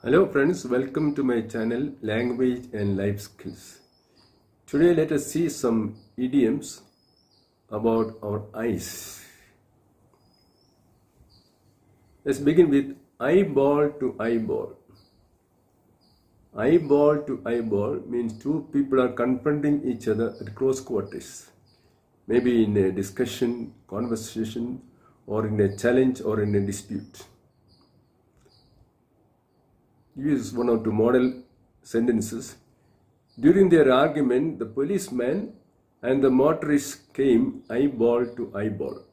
Hello friends, welcome to my channel Language and Life Skills. Today let us see some idioms about our eyes. Let's begin with eyeball to eyeball. Eyeball to eyeball means two people are confronting each other at close quarters. Maybe in a discussion, conversation, or in a challenge or in a dispute. Use one or two model sentences. During their argument, the policeman and the motorist came eyeball to eyeball.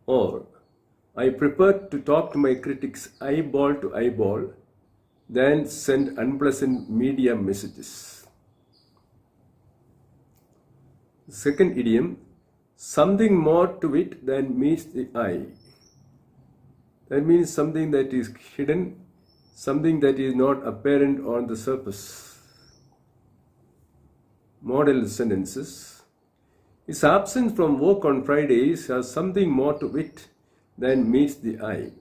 Or, I prefer to talk to my critics eyeball to eyeball than send unpleasant media messages. Second idiom, something more to it than meets the eye. That means something that is hidden, something that is not apparent on the surface. Model sentences. His absence from work on Fridays has something more to it than meets the eye.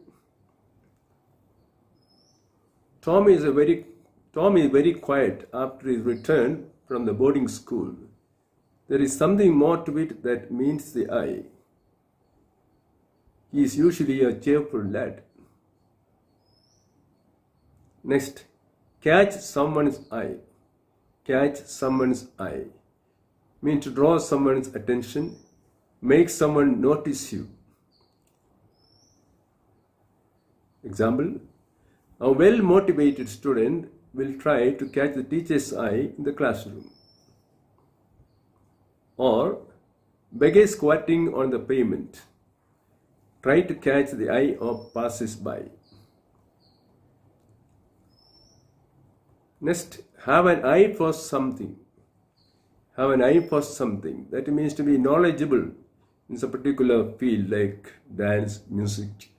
Tom is very quiet after his return from the boarding school. There is something more to it that meets the eye. He is usually a cheerful lad. Next, catch someone's eye. Catch someone's eye means to draw someone's attention, make someone notice you. Example, a well-motivated student will try to catch the teacher's eye in the classroom. Or, beggar squatting on the pavement. Try to catch the eye of passers-by. Next, have an eye for something. Have an eye for something. That means to be knowledgeable in some particular field like dance, music,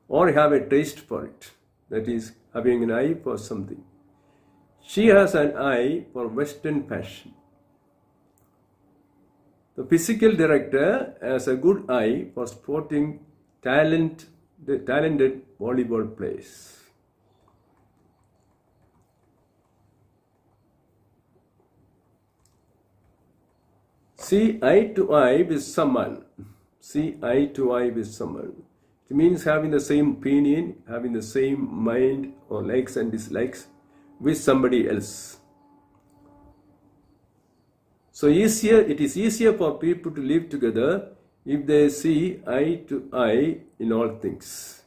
or have a taste for it. That is, having an eye for something. She has an eye for Western fashion. The physical director has a good eye for sporting talented volleyball players. See eye to eye with someone. See eye to eye with someone. It means having the same opinion, having the same mind or likes and dislikes with somebody else. So it is easier for people to live together if they see eye to eye in all things.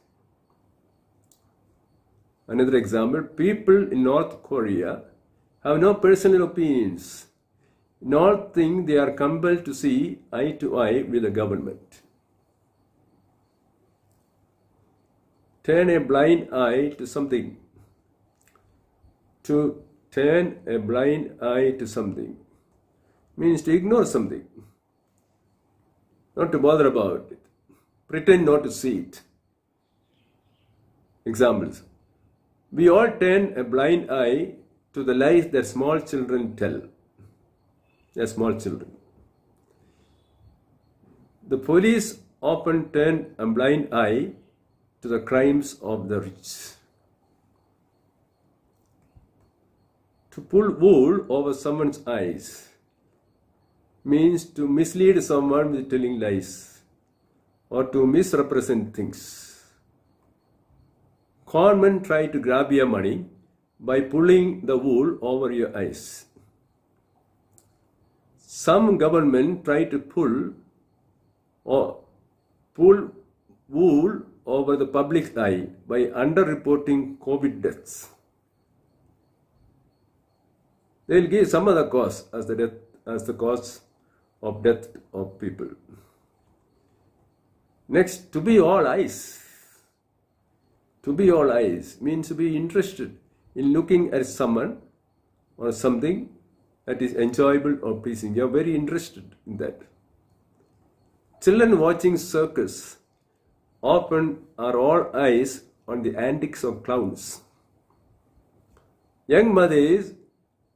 Another example, people in North Korea have no personal opinions. In all things, they are compelled to see eye to eye with the government. Turn a blind eye to something. To turn a blind eye to something means to ignore something. Not to bother about it. Pretend not to see it. Examples. We all turn a blind eye to the lies that small children tell. They are small children. The police often turn a blind eye to the crimes of the rich. To pull wool over someone's eyes means to mislead someone with telling lies or to misrepresent things. Conmen try to grab your money by pulling the wool over your eyes. Some government try to pull wool over the public's eye by underreporting COVID deaths. They will give some other cause as the cause of death of people. Next, to be all eyes. To be all eyes means to be interested in looking at someone or something that is enjoyable or pleasing. You are very interested in that. Children watching circus often are all eyes on the antics of clowns. Young mothers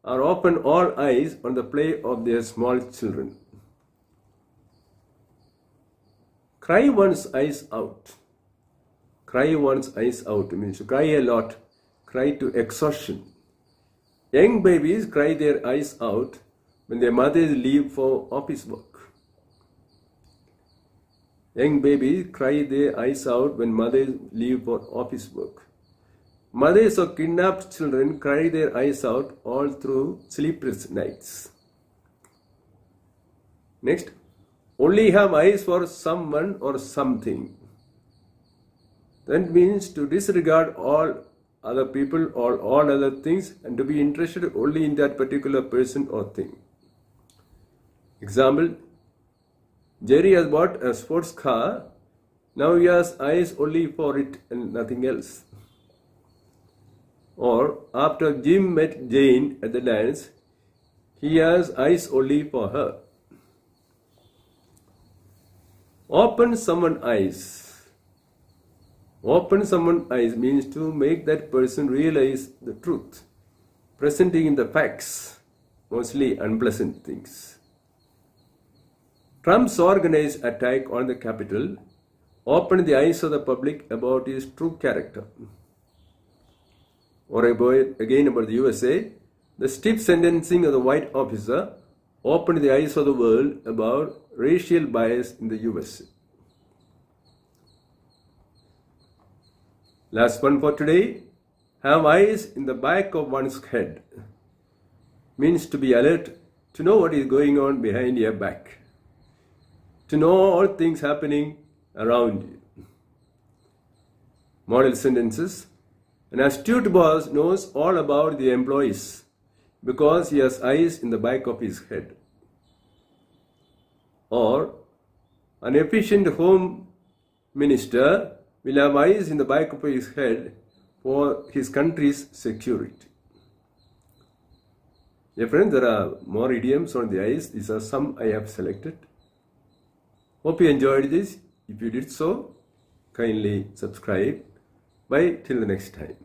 are often all eyes on the play of their small children. Cry one's eyes out. cry one's eyes out means to cry a lot, cry to exhaustion. Young babies cry their eyes out when their mothers leave for office work. Young babies cry their eyes out when mothers leave for office work. Mothers of kidnapped children cry their eyes out all through sleepless nights. Next, only have eyes for someone or something. That means to disregard all other people or all other things and to be interested only in that particular person or thing. Example, Jerry has bought a sports car. Now he has eyes only for it and nothing else. Or after Jim met Jane at the dance, he has eyes only for her. Open someone's eyes. Open someone's eyes means to make that person realize the truth, presenting in the facts, mostly unpleasant things. Trump's organized attack on the Capitol opened the eyes of the public about his true character. Or again about the USA, the stiff sentencing of the white officer opened the eyes of the world about racial bias in the USA. Last one for today, have eyes in the back of one's head. Means to be alert, to know what is going on behind your back. To know all things happening around you. Model sentences. An astute boss knows all about the employees because he has eyes in the back of his head. Or, an efficient home minister will have eyes in the back of his head for his country's security. Dear friends, there are more idioms on the eyes. These are some I have selected. Hope you enjoyed this. If you did so, kindly subscribe. Bye till the next time.